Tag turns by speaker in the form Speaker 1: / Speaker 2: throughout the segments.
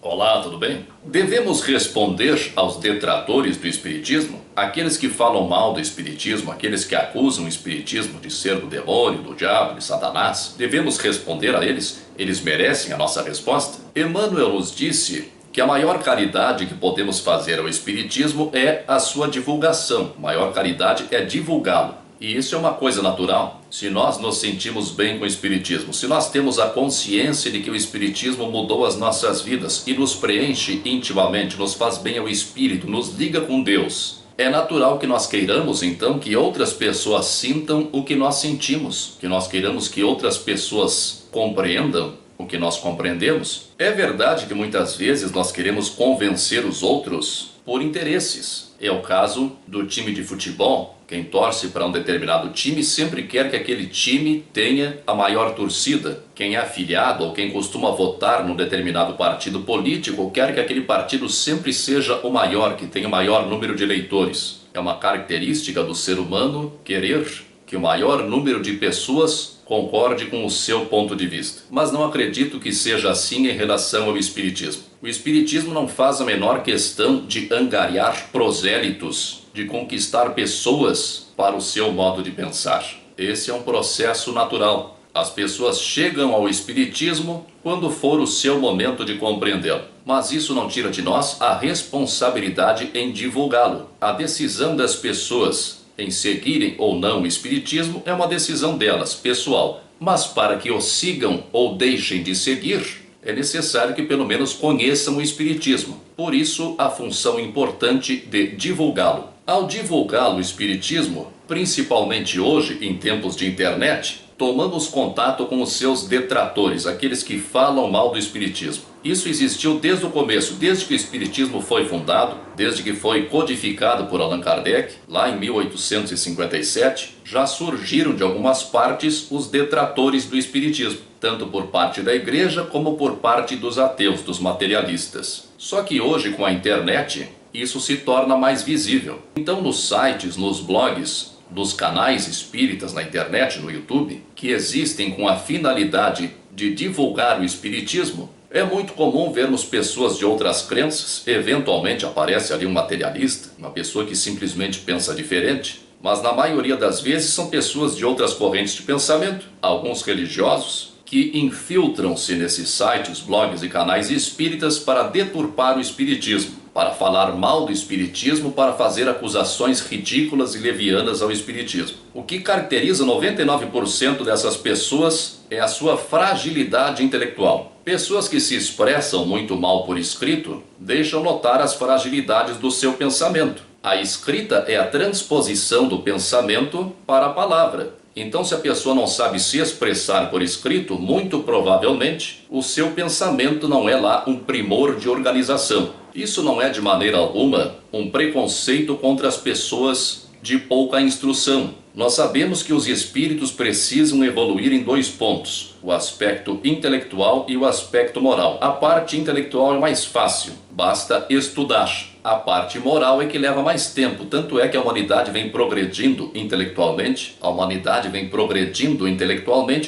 Speaker 1: Olá, tudo bem? Devemos responder aos detratores do Espiritismo, aqueles que falam mal do Espiritismo, aqueles que acusam o Espiritismo de ser do demônio, do diabo, de Satanás. Devemos responder a eles? Eles merecem a nossa resposta? Emmanuel nos disse que a maior caridade que podemos fazer ao Espiritismo é a sua divulgação. A maior caridade é divulgá-lo. E isso é uma coisa natural. Se nós nos sentimos bem com o Espiritismo, se nós temos a consciência de que o Espiritismo mudou as nossas vidas e nos preenche intimamente, nos faz bem ao espírito, nos liga com Deus, é natural que nós queiramos então que outras pessoas sintam o que nós sentimos, que nós queiramos que outras pessoas compreendam o que nós compreendemos. É verdade que muitas vezes nós queremos convencer os outros por interesses. É o caso do time de futebol. Quem torce para um determinado time sempre quer que aquele time tenha a maior torcida. Quem é afiliado ou quem costuma votar num determinado partido político quer que aquele partido sempre seja o maior, que tenha o maior número de eleitores. É uma característica do ser humano querer que o maior número de pessoas concorde com o seu ponto de vista. Mas não acredito que seja assim em relação ao Espiritismo. O Espiritismo não faz a menor questão de angariar prosélitos, de conquistar pessoas para o seu modo de pensar. Esse é um processo natural. As pessoas chegam ao Espiritismo quando for o seu momento de compreendê-lo. Mas isso não tira de nós a responsabilidade em divulgá-lo. A decisão das pessoas em seguirem ou não o Espiritismo é uma decisão delas, pessoal. Mas para que o sigam ou deixem de seguir, é necessário que pelo menos conheçam o Espiritismo. Por isso, a função importante de divulgá-lo. Ao divulgar o Espiritismo, principalmente hoje, em tempos de internet, tomamos contato com os seus detratores, aqueles que falam mal do Espiritismo. Isso existiu desde o começo, desde que o Espiritismo foi fundado, desde que foi codificado por Allan Kardec, lá em 1857, já surgiram de algumas partes os detratores do Espiritismo, tanto por parte da igreja como por parte dos ateus, dos materialistas. Só que hoje, com a internet, isso se torna mais visível. Então, nos sites, nos blogs, nos canais espíritas na internet, no YouTube, que existem com a finalidade de divulgar o Espiritismo, é muito comum vermos pessoas de outras crenças. Eventualmente aparece ali um materialista, uma pessoa que simplesmente pensa diferente, mas na maioria das vezes são pessoas de outras correntes de pensamento, alguns religiosos, que infiltram-se nesses sites, blogs e canais espíritas para deturpar o Espiritismo, para falar mal do Espiritismo, para fazer acusações ridículas e levianas ao Espiritismo. O que caracteriza 99% dessas pessoas é a sua fragilidade intelectual. Pessoas que se expressam muito mal por escrito deixam notar as fragilidades do seu pensamento. A escrita é a transposição do pensamento para a palavra. Então, se a pessoa não sabe se expressar por escrito, muito provavelmente o seu pensamento não é lá um primor de organização. Isso não é de maneira alguma um preconceito contra as pessoas de pouca instrução. Nós sabemos que os espíritos precisam evoluir em dois pontos: o aspecto intelectual e o aspecto moral. A parte intelectual é mais fácil, basta estudar. A parte moral é que leva mais tempo, tanto é que a humanidade vem progredindo intelectualmente,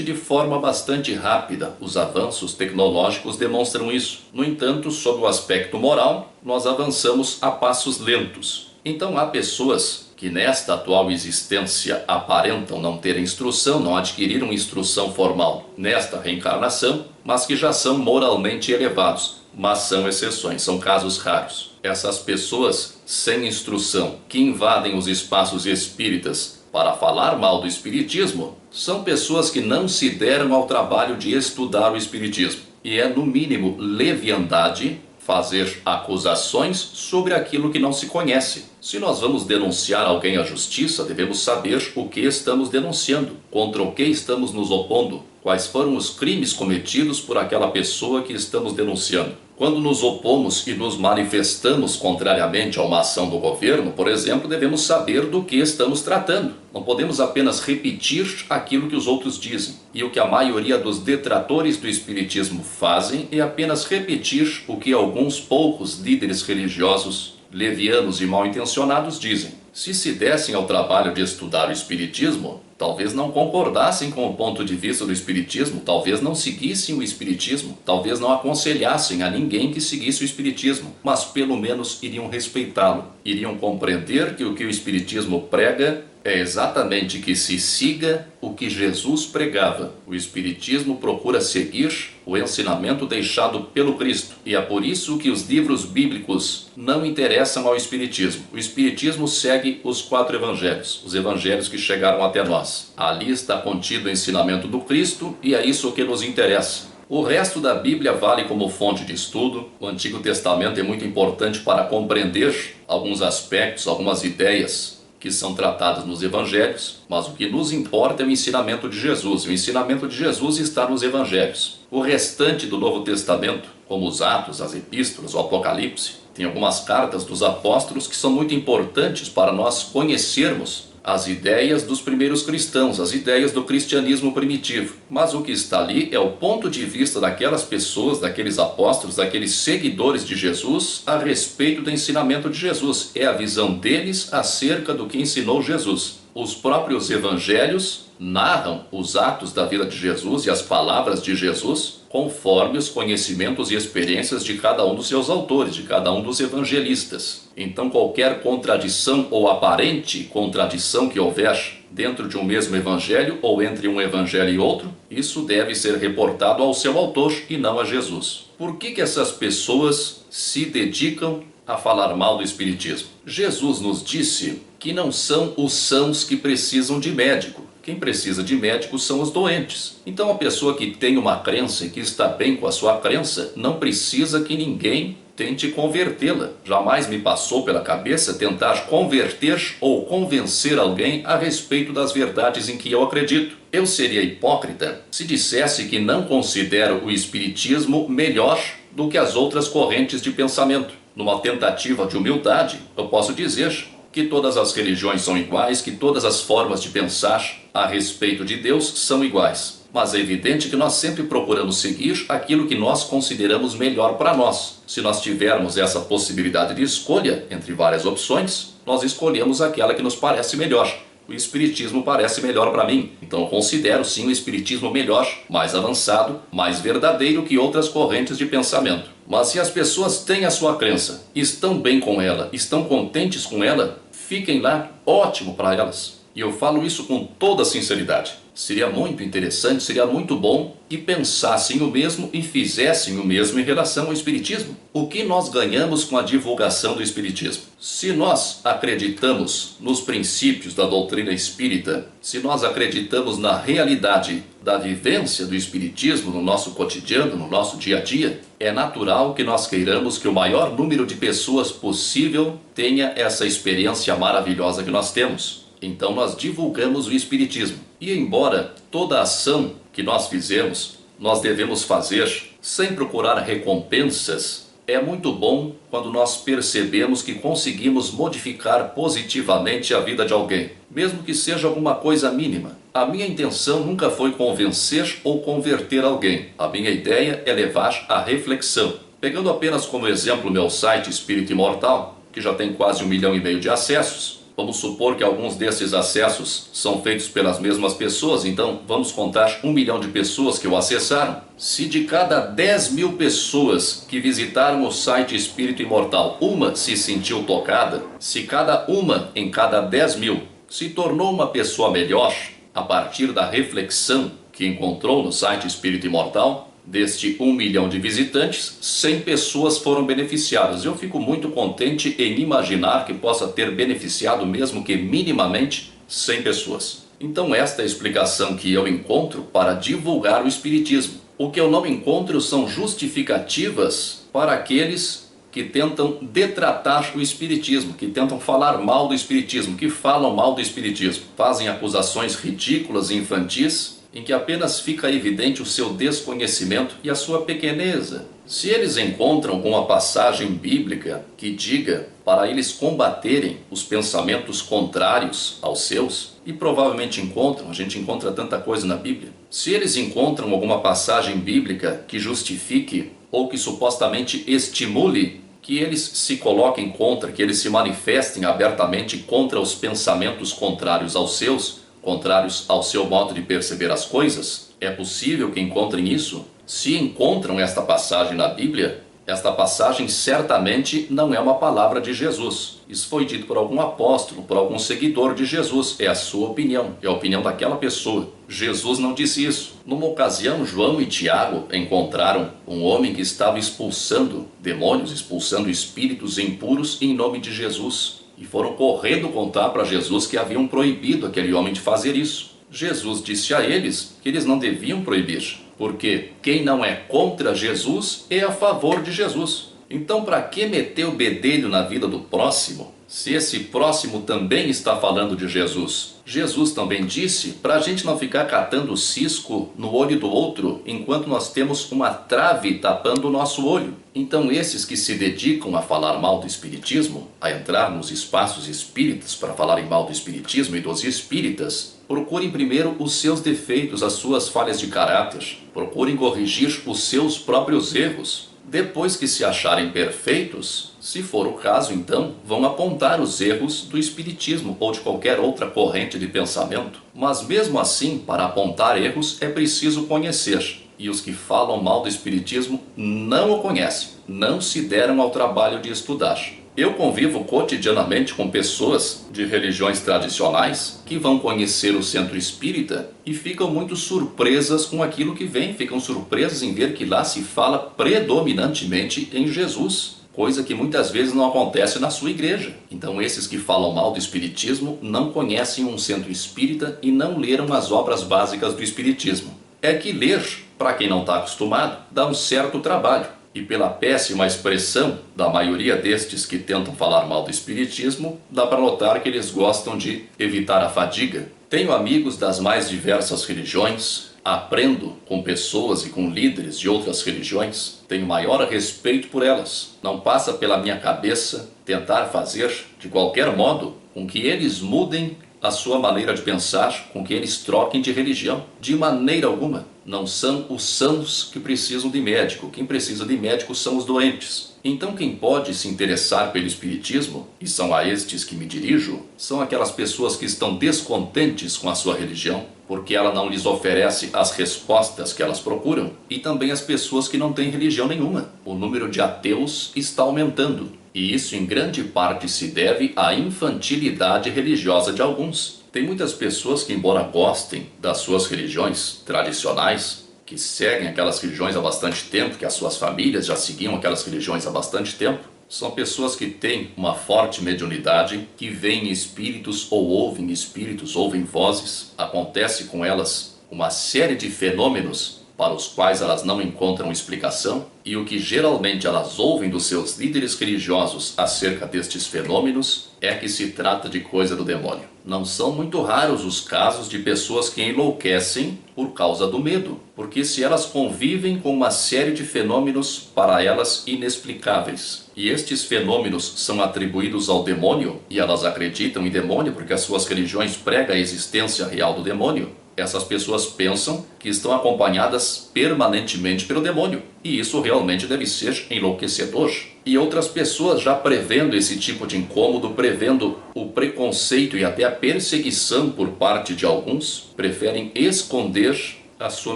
Speaker 1: de forma bastante rápida. Os avanços tecnológicos demonstram isso. No entanto, sob o aspecto moral, nós avançamos a passos lentos. Então há pessoas que nesta atual existência aparentam não ter instrução, não adquiriram instrução formal nesta reencarnação, mas que já são moralmente elevados. Mas são exceções, são casos raros. Essas pessoas sem instrução, que invadem os espaços espíritas para falar mal do Espiritismo, são pessoas que não se deram ao trabalho de estudar o Espiritismo. E é, no mínimo, leviandade fazer acusações sobre aquilo que não se conhece. Se nós vamos denunciar alguém à justiça, devemos saber o que estamos denunciando, contra o que estamos nos opondo, quais foram os crimes cometidos por aquela pessoa que estamos denunciando. Quando nos opomos e nos manifestamos contrariamente a uma ação do governo, por exemplo, devemos saber do que estamos tratando. Não podemos apenas repetir aquilo que os outros dizem. E o que a maioria dos detratores do Espiritismo fazem é apenas repetir o que alguns poucos líderes religiosos levianos e mal intencionados dizem. se dessem ao trabalho de estudar o Espiritismo, talvez não concordassem com o ponto de vista do Espiritismo, talvez não seguissem o Espiritismo, talvez não aconselhassem a ninguém que seguisse o Espiritismo, mas pelo menos iriam respeitá-lo, iriam compreender que o Espiritismo prega é exatamente que se siga o que Jesus pregava. O Espiritismo procura seguir o ensinamento deixado pelo Cristo. E é por isso que os livros bíblicos não interessam ao Espiritismo. O Espiritismo segue os 4 evangelhos, os evangelhos que chegaram até nós. Ali está contido o ensinamento do Cristo e é isso que nos interessa. O resto da Bíblia vale como fonte de estudo. O Antigo Testamento é muito importante para compreender alguns aspectos, algumas ideias que são tratadas nos evangelhos, mas o que nos importa é o ensinamento de Jesus. O ensinamento de Jesus está nos evangelhos. O restante do Novo Testamento, como os Atos, as Epístolas, o Apocalipse, tem algumas cartas dos apóstolos que são muito importantes para nós conhecermos as ideias dos primeiros cristãos, as ideias do cristianismo primitivo. Mas o que está ali é o ponto de vista daquelas pessoas, daqueles apóstolos, daqueles seguidores de Jesus a respeito do ensinamento de Jesus. É a visão deles acerca do que ensinou Jesus. Os próprios evangelhos narram os atos da vida de Jesus e as palavras de Jesus conforme os conhecimentos e experiências de cada um dos seus autores, de cada um dos evangelistas. Então qualquer contradição ou aparente contradição que houver dentro de um mesmo evangelho ou entre um evangelho e outro, isso deve ser reportado ao seu autor e não a Jesus. Por que essas pessoas se dedicam a falar mal do Espiritismo? Jesus nos disse que não são os sãos que precisam de médico. Quem precisa de médico são os doentes. Então a pessoa que tem uma crença e que está bem com a sua crença, não precisa que ninguém tente convertê-la. Jamais me passou pela cabeça tentar converter ou convencer alguém a respeito das verdades em que eu acredito. Eu seria hipócrita se dissesse que não considero o Espiritismo melhor do que as outras correntes de pensamento. Numa tentativa de humildade, eu posso dizer que todas as religiões são iguais, que todas as formas de pensar a respeito de Deus são iguais. Mas é evidente que nós sempre procuramos seguir aquilo que nós consideramos melhor para nós. Se nós tivermos essa possibilidade de escolha entre várias opções, nós escolhemos aquela que nos parece melhor. O Espiritismo parece melhor para mim, então eu considero sim o Espiritismo melhor, mais avançado, mais verdadeiro que outras correntes de pensamento. Mas se as pessoas têm a sua crença, estão bem com ela, estão contentes com ela, fiquem lá, ótimo para elas. E eu falo isso com toda sinceridade. Seria muito interessante, seria muito bom que pensassem o mesmo e fizessem o mesmo em relação ao Espiritismo. O que nós ganhamos com a divulgação do Espiritismo? Se nós acreditamos nos princípios da doutrina espírita, se nós acreditamos na realidade da vivência do Espiritismo no nosso cotidiano, no nosso dia a dia, é natural que nós queiramos que o maior número de pessoas possível tenha essa experiência maravilhosa que nós temos. Então nós divulgamos o Espiritismo. E embora toda ação que nós fizemos, nós devemos fazer sem procurar recompensas, é muito bom quando nós percebemos que conseguimos modificar positivamente a vida de alguém, mesmo que seja alguma coisa mínima. A minha intenção nunca foi convencer ou converter alguém. A minha ideia é levar à reflexão. Pegando apenas como exemplo o meu site Espírito Imortal, que já tem quase 1,5 milhão de acessos, vamos supor que alguns desses acessos são feitos pelas mesmas pessoas, então vamos contar 1 milhão de pessoas que o acessaram. Se de cada 10 mil pessoas que visitaram o site Espírito Imortal, uma se sentiu tocada, se cada uma em cada 10 mil se tornou uma pessoa melhor a partir da reflexão que encontrou no site Espírito Imortal, deste 1 milhão de visitantes, 100 pessoas foram beneficiadas. Eu fico muito contente em imaginar que possa ter beneficiado mesmo que minimamente 100 pessoas. Então esta é a explicação que eu encontro para divulgar o Espiritismo. O que eu não encontro são justificativas para aqueles que tentam detratar o Espiritismo, que tentam falar mal do Espiritismo, que falam mal do Espiritismo. Fazem acusações ridículas e infantis, em que apenas fica evidente o seu desconhecimento e a sua pequeneza. Se eles encontram uma passagem bíblica que diga para eles combaterem os pensamentos contrários aos seus, e provavelmente encontram, a gente encontra tanta coisa na Bíblia. Se eles encontram alguma passagem bíblica que justifique ou que supostamente estimule que eles se coloquem contra, que eles se manifestem abertamente contra os pensamentos contrários aos seus, contrários ao seu modo de perceber as coisas? É possível que encontrem isso? Se encontram esta passagem na Bíblia, esta passagem certamente não é uma palavra de Jesus. Isso foi dito por algum apóstolo, por algum seguidor de Jesus. É a sua opinião, é a opinião daquela pessoa. Jesus não disse isso. Numa ocasião, João e Tiago encontraram um homem que estava expulsando demônios, expulsando espíritos impuros em nome de Jesus. E foram correndo contar para Jesus que haviam proibido aquele homem de fazer isso. Jesus disse a eles que eles não deviam proibir, porque quem não é contra Jesus é a favor de Jesus. Então, para que meter o bedelho na vida do próximo, se esse próximo também está falando de Jesus? Jesus também disse para a gente não ficar catando o cisco no olho do outro, enquanto nós temos uma trave tapando o nosso olho. Então, esses que se dedicam a falar mal do espiritismo, a entrar nos espaços espíritas para falarem mal do espiritismo e dos espíritas, procurem primeiro os seus defeitos, as suas falhas de caráter. Procurem corrigir os seus próprios erros. Depois que se acharem perfeitos, se for o caso, então, vão apontar os erros do espiritismo ou de qualquer outra corrente de pensamento. Mas mesmo assim, para apontar erros, é preciso conhecer. E os que falam mal do espiritismo não o conhecem, não se deram ao trabalho de estudar. Eu convivo cotidianamente com pessoas de religiões tradicionais que vão conhecer o centro espírita e ficam muito surpresas com aquilo que vem, ficam surpresas em ver que lá se fala predominantemente em Jesus, coisa que muitas vezes não acontece na sua igreja. Então esses que falam mal do espiritismo não conhecem um centro espírita e não leram as obras básicas do espiritismo. É que ler, para quem não está acostumado, dá um certo trabalho. E pela péssima expressão da maioria destes que tentam falar mal do espiritismo, dá para notar que eles gostam de evitar a fadiga. Tenho amigos das mais diversas religiões, aprendo com pessoas e com líderes de outras religiões, tenho maior respeito por elas. Não passa pela minha cabeça tentar fazer, de qualquer modo, com que eles mudem a sua maneira de pensar, com que eles troquem de religião. De maneira alguma. Não são os sãos que precisam de médico. Quem precisa de médico são os doentes. Então quem pode se interessar pelo espiritismo, e são a estes que me dirijo, são aquelas pessoas que estão descontentes com a sua religião, porque ela não lhes oferece as respostas que elas procuram, e também as pessoas que não têm religião nenhuma. O número de ateus está aumentando. E isso em grande parte se deve à infantilidade religiosa de alguns. Tem muitas pessoas que, embora gostem das suas religiões tradicionais, que seguem aquelas religiões há bastante tempo, que as suas famílias já seguiam aquelas religiões há bastante tempo, são pessoas que têm uma forte mediunidade, que veem espíritos ou ouvem vozes. Acontece com elas uma série de fenômenos para os quais elas não encontram explicação, e o que geralmente elas ouvem dos seus líderes religiosos acerca destes fenômenos é que se trata de coisa do demônio. Não são muito raros os casos de pessoas que enlouquecem por causa do medo, porque se elas convivem com uma série de fenômenos para elas inexplicáveis, e estes fenômenos são atribuídos ao demônio, e elas acreditam em demônio porque as suas religiões pregam a existência real do demônio, essas pessoas pensam que estão acompanhadas permanentemente pelo demônio. E isso realmente deve ser enlouquecedor. E outras pessoas, já prevendo esse tipo de incômodo, prevendo o preconceito e até a perseguição por parte de alguns, preferem esconder a sua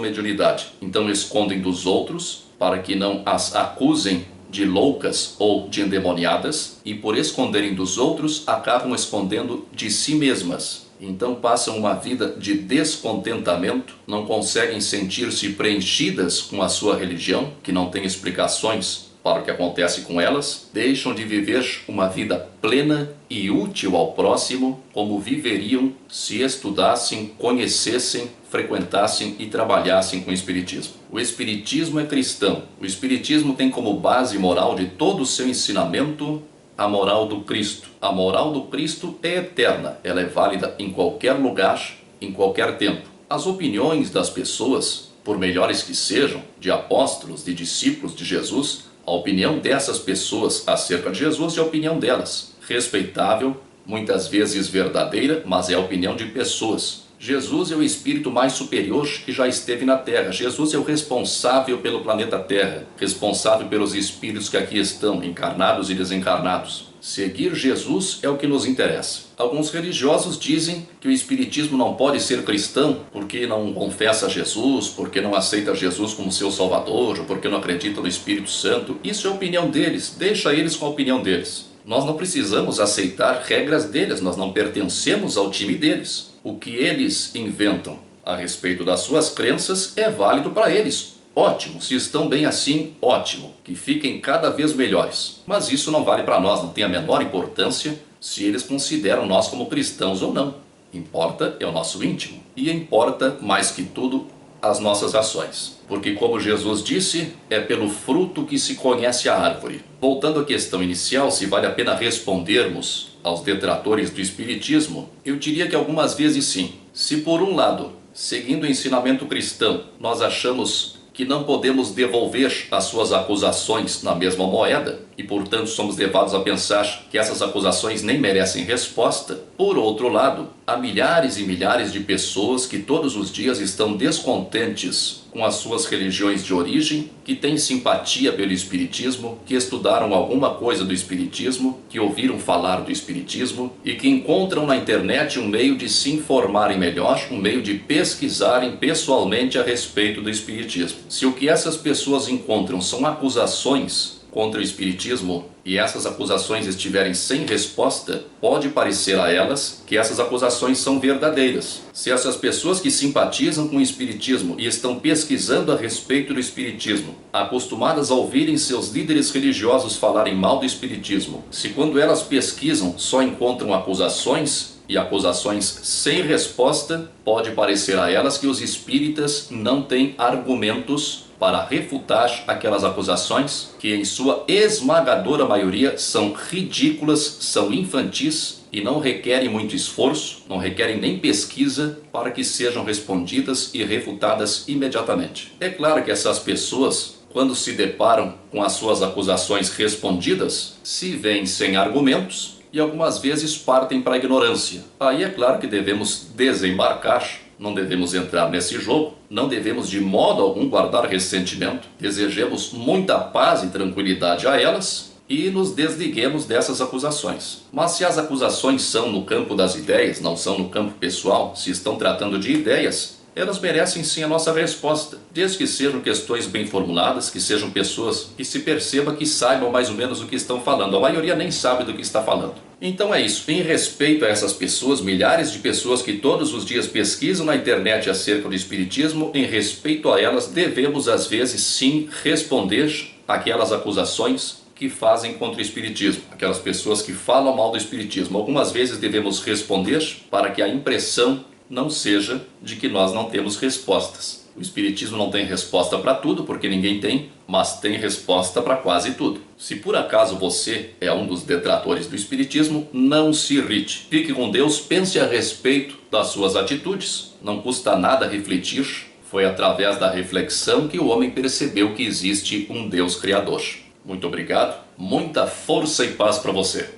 Speaker 1: mediunidade. Então escondem dos outros para que não as acusem de loucas ou de endemoniadas, e por esconderem dos outros, acabam escondendo de si mesmas. Então passam uma vida de descontentamento, não conseguem sentir-se preenchidas com a sua religião, que não tem explicações para o que acontece com elas, deixam de viver uma vida plena e útil ao próximo, como viveriam se estudassem, conhecessem, frequentassem e trabalhassem com o Espiritismo. O Espiritismo é cristão. O Espiritismo tem como base moral de todo o seu ensinamento a moral do Cristo. A moral do Cristo é eterna, ela é válida em qualquer lugar, em qualquer tempo. As opiniões das pessoas, por melhores que sejam, de apóstolos, de discípulos de Jesus, a opinião dessas pessoas acerca de Jesus é a opinião delas. Respeitável, muitas vezes verdadeira, mas é a opinião de pessoas. Jesus é o espírito mais superior que já esteve na Terra. Jesus é o responsável pelo planeta Terra, responsável pelos espíritos que aqui estão, encarnados e desencarnados. Seguir Jesus é o que nos interessa. Alguns religiosos dizem que o espiritismo não pode ser cristão porque não confessa Jesus, porque não aceita Jesus como seu salvador, ou porque não acredita no Espírito Santo. Isso é a opinião deles, deixa eles com a opinião deles. Nós não precisamos aceitar regras deles, nós não pertencemos ao time deles. O que eles inventam a respeito das suas crenças é válido para eles. Ótimo, se estão bem assim, ótimo, que fiquem cada vez melhores. Mas isso não vale para nós, não tem a menor importância se eles consideram nós como cristãos ou não. Importa é o nosso íntimo e importa mais que tudo as nossas ações. Porque como Jesus disse, é pelo fruto que se conhece a árvore. Voltando à questão inicial, se vale a pena respondermos aos detratores do espiritismo, eu diria que algumas vezes sim. Se por um lado, seguindo o ensinamento cristão, nós achamos que não podemos devolver as suas acusações na mesma moeda e, portanto, somos levados a pensar que essas acusações nem merecem resposta. Por outro lado, há milhares e milhares de pessoas que todos os dias estão descontentes com as suas religiões de origem, que têm simpatia pelo espiritismo, que estudaram alguma coisa do espiritismo, que ouviram falar do espiritismo e que encontram na internet um meio de se informarem melhor, um meio de pesquisarem pessoalmente a respeito do espiritismo. Se o que essas pessoas encontram são acusações contra o espiritismo e essas acusações estiverem sem resposta, pode parecer a elas que essas acusações são verdadeiras. Se essas pessoas que simpatizam com o espiritismo e estão pesquisando a respeito do espiritismo, acostumadas a ouvirem seus líderes religiosos falarem mal do espiritismo, se quando elas pesquisam só encontram acusações e acusações sem resposta, pode parecer a elas que os espíritas não têm argumentos para refutar aquelas acusações que em sua esmagadora maioria são ridículas, são infantis e não requerem muito esforço, não requerem nem pesquisa para que sejam respondidas e refutadas imediatamente. É claro que essas pessoas, quando se deparam com as suas acusações respondidas, se veem sem argumentos e algumas vezes partem para a ignorância. Aí é claro que devemos desembarcar, não devemos entrar nesse jogo, não devemos de modo algum guardar ressentimento, desejemos muita paz e tranquilidade a elas e nos desliguemos dessas acusações. Mas se as acusações são no campo das ideias, não são no campo pessoal, se estão tratando de ideias, elas merecem sim a nossa resposta, desde que sejam questões bem formuladas, que sejam pessoas que se perceba que saibam mais ou menos o que estão falando. A maioria nem sabe do que está falando. Então é isso, em respeito a essas pessoas, milhares de pessoas que todos os dias pesquisam na internet acerca do espiritismo, em respeito a elas devemos às vezes sim responder aquelas acusações que fazem contra o espiritismo, aquelas pessoas que falam mal do espiritismo. Algumas vezes devemos responder para que a impressão não seja de que nós não temos respostas. O espiritismo não tem resposta para tudo, porque ninguém tem, mas tem resposta para quase tudo. Se por acaso você é um dos detratores do espiritismo, não se irrite. Fique com Deus, pense a respeito das suas atitudes. Não custa nada refletir. Foi através da reflexão que o homem percebeu que existe um Deus Criador. Muito obrigado, muita força e paz para você.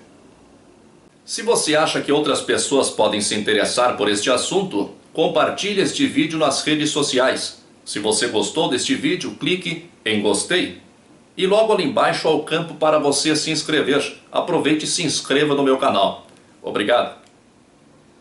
Speaker 1: Se você acha que outras pessoas podem se interessar por este assunto, compartilhe este vídeo nas redes sociais. Se você gostou deste vídeo, clique em gostei. E logo ali embaixo há o campo para você se inscrever. Aproveite e se inscreva no meu canal. Obrigado.